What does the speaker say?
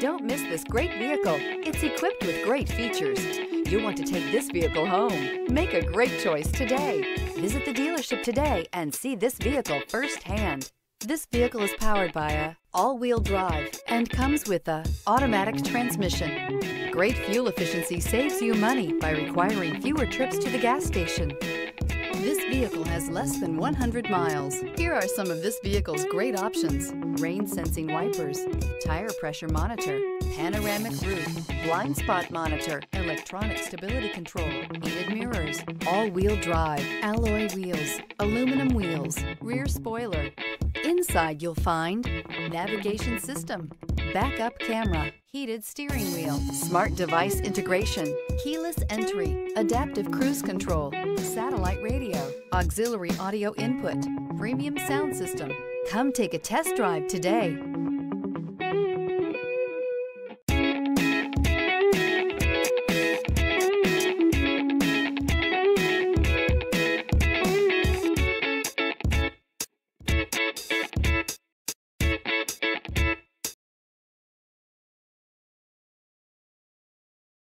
Don't miss this great vehicle. It's equipped with great features. You'll want to take this vehicle home. Make a great choice today. Visit the dealership today and see this vehicle firsthand. This vehicle is powered by a all-wheel drive and comes with a automatic transmission. Great fuel efficiency saves you money by requiring fewer trips to the gas station. This vehicle has less than 100 miles. Here are some of this vehicle's great options: rain sensing wipers, tire pressure monitor, panoramic roof, blind spot monitor, electronic stability control, heated mirrors, all-wheel drive, alloy wheels, aluminum wheels, rear spoiler. Inside you'll find navigation system, backup camera, heated steering wheel, smart device integration, keyless entry, adaptive cruise control, satellite radio, auxiliary audio input, premium sound system. Come take a test drive today.